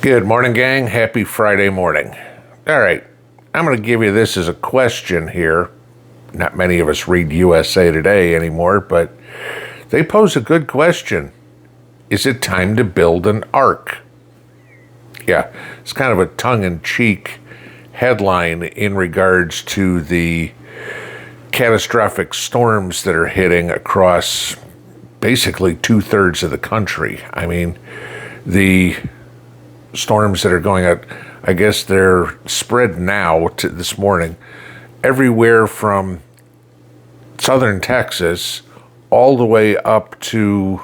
Good morning, gang. Happy Friday morning. All right, I'm going to give you this as a question here. Not many of us read USA Today anymore, but they pose a good question. Is it time to build an ark? Yeah, it's kind of a tongue-in-cheek headline in regards to the catastrophic storms that are hitting across basically 2/3 of the country. I mean, the storms that are going out, I guess they're spread now to this morning, everywhere from southern Texas all the way up to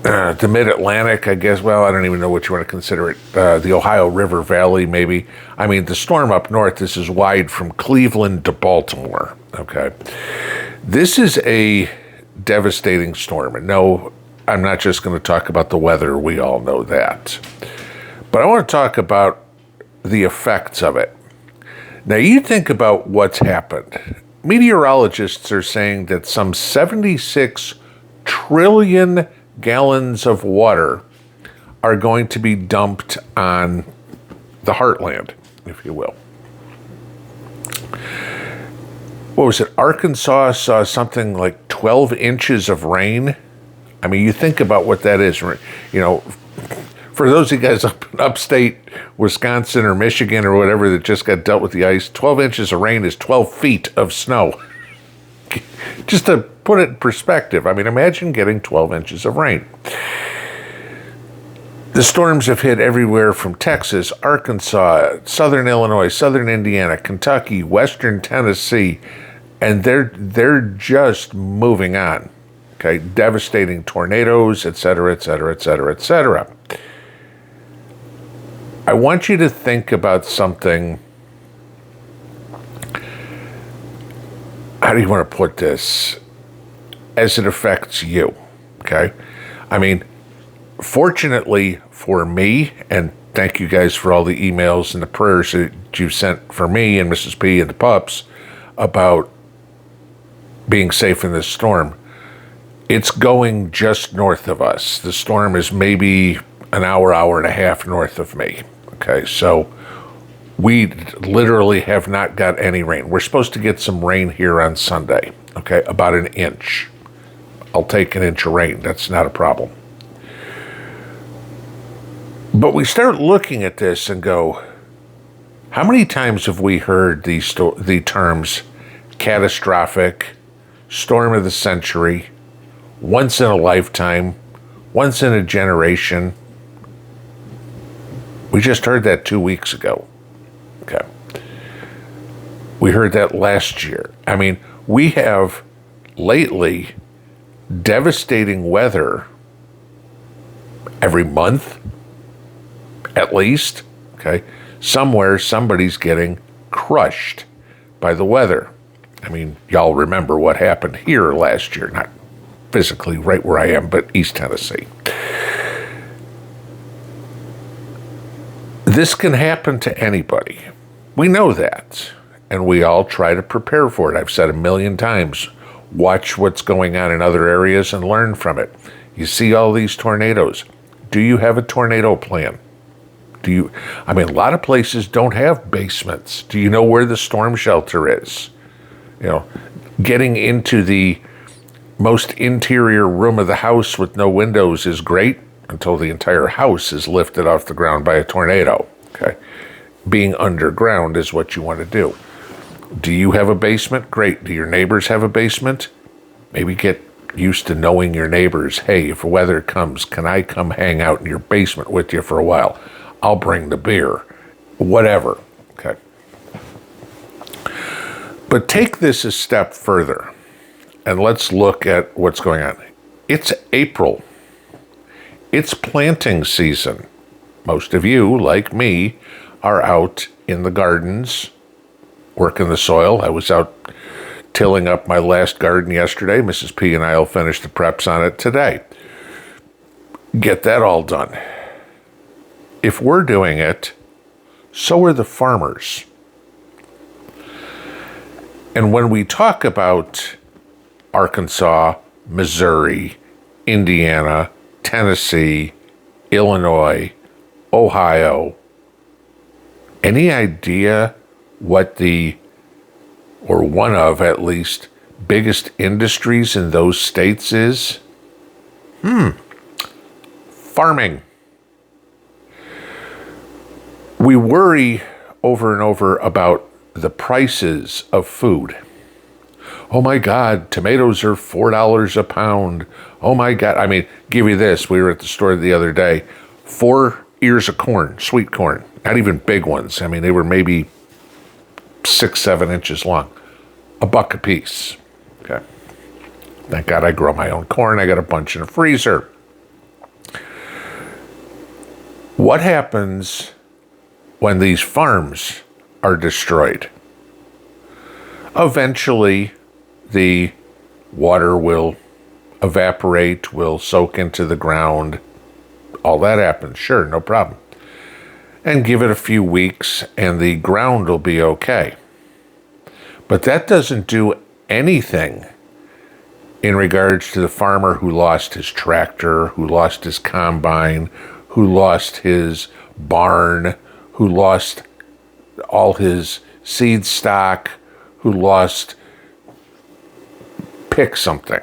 the mid-Atlantic, I guess. Well, I don't even know what you want to consider it. The Ohio River Valley, maybe. I mean, the storm up north, this is wide from Cleveland to Baltimore, okay? This is a devastating storm. And no, I'm not just going to talk about the weather. We all know that. But I want to talk about the effects of it. Now, you think about what's happened. Meteorologists are saying that some 76 trillion gallons of water are going to be dumped on the heartland, if you will. What was it? Arkansas saw something like 12 inches of rain. I mean, you think about what that is, you know, for those of you guys up in upstate Wisconsin or Michigan or whatever that just got dealt with the ice, 12 inches of rain is 12 feet of snow. Just to put it in perspective, I mean, imagine getting 12 inches of rain. The storms have hit everywhere from Texas, Arkansas, southern Illinois, southern Indiana, Kentucky, western Tennessee, and they're just moving on. Okay, devastating tornadoes, et cetera, et cetera, et cetera, et cetera. I want you to think about something. How do you want to put this? As it affects you, okay? I mean, fortunately for me, and thank you guys for all the emails and the prayers that you've sent for me and Mrs. P and the pups about being safe in this storm. It's going just north of us. The storm is maybe an hour and a half north of me. Okay, so we literally have not got any rain. We're supposed to get some rain here on Sunday, okay, about an inch. I'll take an inch of rain. That's not a problem. But we start looking at this and go, how many times have we heard the terms catastrophic, storm of the century, once in a lifetime, once in a generation? We just heard that 2 weeks ago. Okay. We heard that last year. I mean, we have lately devastating weather every month, at least. Okay. Somewhere, somebody's getting crushed by the weather. I mean, y'all remember what happened here last year, not physically right where I am, but East Tennessee. This can happen to anybody. We know that, and we all try to prepare for it. I've said a million times, watch what's going on in other areas and learn from it. You see all these tornadoes. Do you have a tornado plan? I mean, a lot of places don't have basements. Do you know where the storm shelter is? You know, getting into the most interior room of the house with no windows is great until the entire house is lifted off the ground by a tornado. Okay. Being underground is what you want to do. Do you have a basement? Great. Do your neighbors have a basement? Maybe get used to knowing your neighbors. Hey, if weather comes, can I come hang out in your basement with you for a while? I'll bring the beer. Whatever. Okay. But take this a step further and let's look at what's going on. It's April. It's planting season. Most of you, like me, are out in the gardens, working the soil. I was out tilling up my last garden yesterday. Mrs. P and I will finish the preps on it today. Get that all done. If we're doing it, so are the farmers. And when we talk about Arkansas, Missouri, Indiana, Tennessee, Illinois, Ohio. Any idea what or one of at least, biggest industries in those states is? Farming. We worry over and over about the prices of food. Oh my God, tomatoes are $4 a pound. Oh my God. I mean, give you this. We were at the store the other day. 4 ears of corn, sweet corn, not even big ones. I mean, they were maybe 6-7 inches long. $1 a piece. Okay. Thank God I grow my own corn. I got a bunch in a freezer. What happens when these farms are destroyed? Eventually, the water will evaporate, will soak into the ground. All that happens, sure, no problem. And give it a few weeks and the ground will be okay. But that doesn't do anything in regards to the farmer who lost his tractor, who lost his combine, who lost his barn, who lost all his seed stock, who lost, pick something.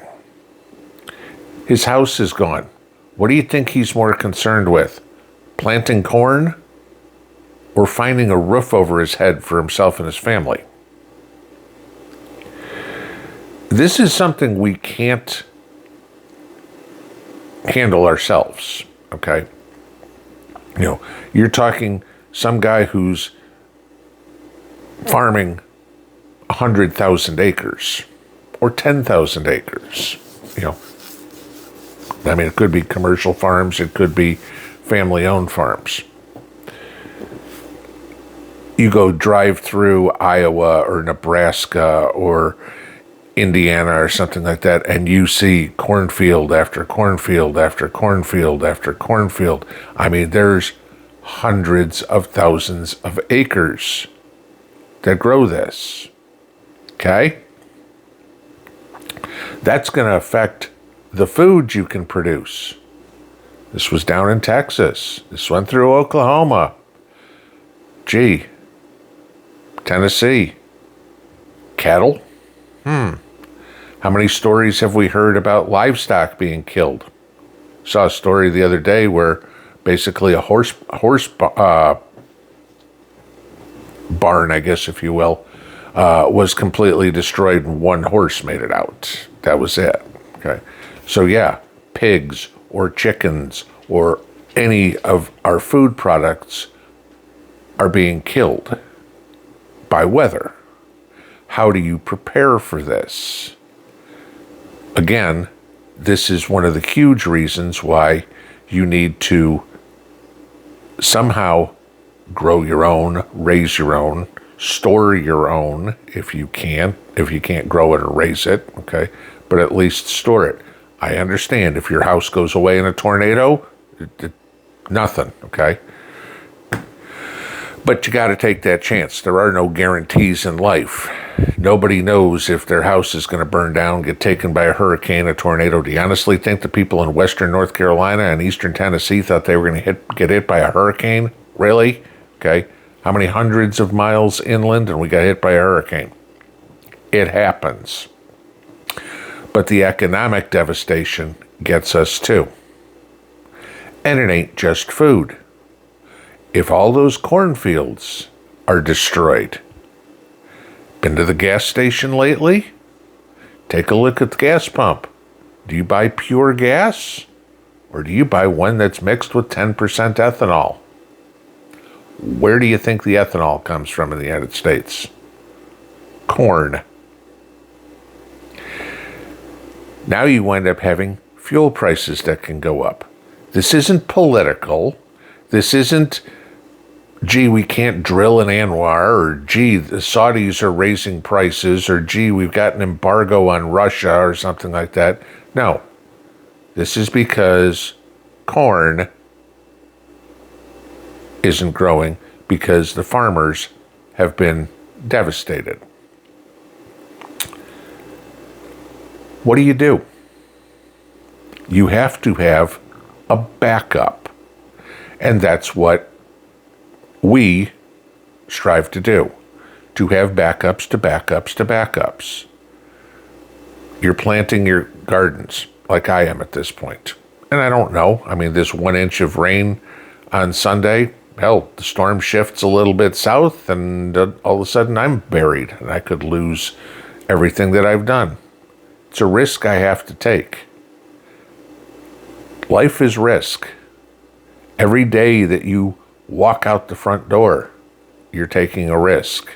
His house is gone. What do you think he's more concerned with? Planting corn or finding a roof over his head for himself and his family? This is something we can't handle ourselves, okay? You know, you're talking some guy who's farming 100,000 acres or 10,000 acres, you know. I mean, it could be commercial farms, it could be family-owned farms. You go drive through Iowa or Nebraska or Indiana or something like that, and you see cornfield after cornfield after cornfield after cornfield. I mean, there's hundreds of thousands of acres that grow this. Okay? That's going to affect the food you can produce. This was down in Texas. This went through Oklahoma. Gee, Tennessee. Cattle? How many stories have we heard about livestock being killed? Saw a story the other day where basically a horse barn, I guess, if you will, was completely destroyed and one horse made it out. That was it. Okay. So yeah, pigs or chickens or any of our food products are being killed by weather. How do you prepare for this? Again, this is one of the huge reasons why you need to somehow grow your own, raise your own, store your own if you can. If you can't grow it or raise it, okay, but at least store it. I understand if your house goes away in a tornado, nothing, okay? But you got to take that chance. There are no guarantees in life. Nobody knows if their house is going to burn down, get taken by a hurricane, a tornado. Do you honestly think the people in western North Carolina and eastern Tennessee thought they were going to get hit by a hurricane? Really? Okay. How many hundreds of miles inland and we got hit by a hurricane? It happens. But the economic devastation gets us too. And it ain't just food. If all those cornfields are destroyed, been to the gas station lately? Take a look at the gas pump. Do you buy pure gas? Or do you buy one that's mixed with 10% ethanol? Where do you think the ethanol comes from in the United States? Corn. Now you wind up having fuel prices that can go up. This isn't political. This isn't, gee, we can't drill in Anwar, or gee, the Saudis are raising prices, or gee, we've got an embargo on Russia, or something like that. No. This is because corn isn't growing because the farmers have been devastated. What do? You have to have a backup And that's what we strive to do, to have backups to backups to backups. You're planting your gardens like I am at this point. And I don't know. I mean, this 1 inch of rain on Sunday, hell, the storm shifts a little bit south and all of a sudden I'm buried and I could lose everything that I've done. It's a risk I have to take. Life is risk. Every day that you walk out the front door, you're taking a risk.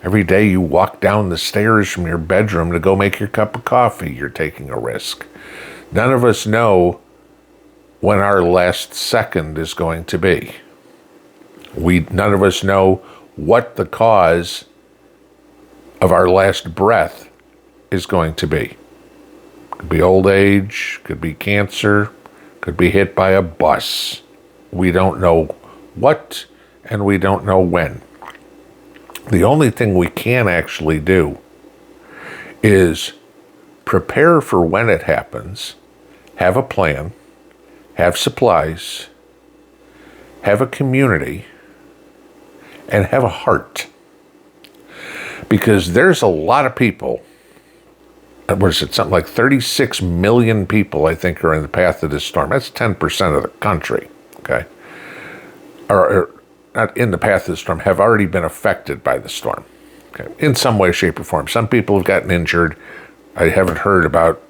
Every day you walk down the stairs from your bedroom to go make your cup of coffee, you're taking a risk. None of us know when our last second is going to be. None of us know what the cause of our last breath is going to be. Could be old age, could be cancer, could be hit by a bus. We don't know what and we don't know when. The only thing we can actually do is prepare for when it happens, have a plan, have supplies, have a community, and have a heart. Because there's a lot of people, what is it, something like 36 million people, I think, are in the path of this storm. That's 10% of the country, okay? Or not in the path of the storm, have already been affected by the storm, okay? In some way, shape, or form. Some people have gotten injured. I haven't heard about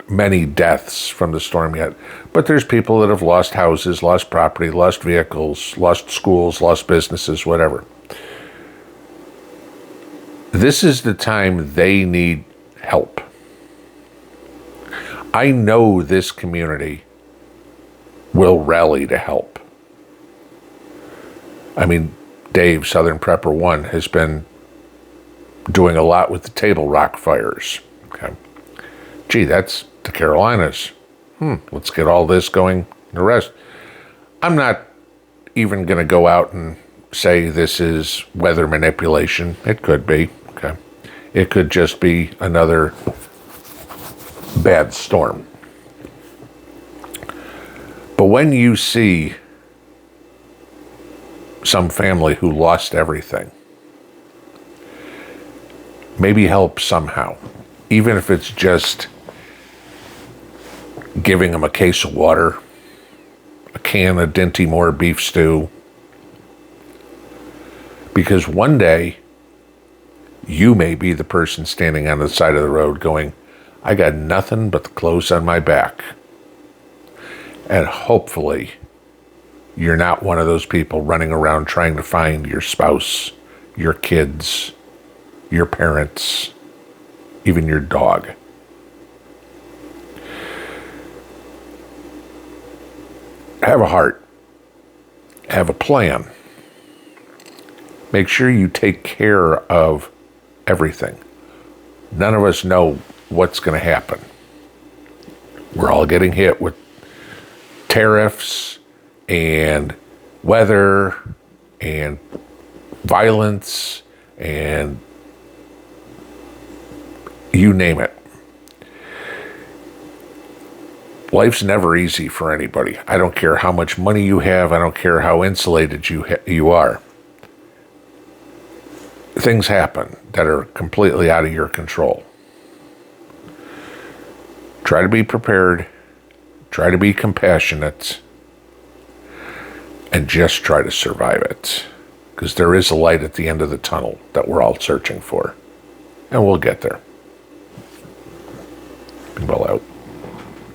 many deaths from the storm yet, but there's people that have lost houses, lost property, lost vehicles, lost schools, lost businesses, whatever. This is the time they need help. I know this community will rally to help. I mean, Dave, Southern Prepper 1, has been doing a lot with the Table Rock fires. Okay. Gee, that's the Carolinas. Let's get all this going. The rest. I'm not even going to go out and say this is weather manipulation. It could be. Okay. It could just be another bad storm. But when you see some family who lost everything, maybe help somehow, even if it's just giving them a case of water, a can of Dinty Moore beef stew, because one day you may be the person standing on the side of the road going, I got nothing but the clothes on my back. And hopefully you're not one of those people running around trying to find your spouse, your kids, your parents, even your dog. Have a heart. Have a plan. Make sure you take care of everything. None of us know what's going to happen. We're all getting hit with tariffs and weather and violence and you name it. Life's never easy for anybody. I don't care how much money you have. I don't care how insulated you are. Things happen that are completely out of your control. Try to be prepared. Try to be compassionate. And just try to survive it. Because there is a light at the end of the tunnel that we're all searching for. And we'll get there. Pinball out.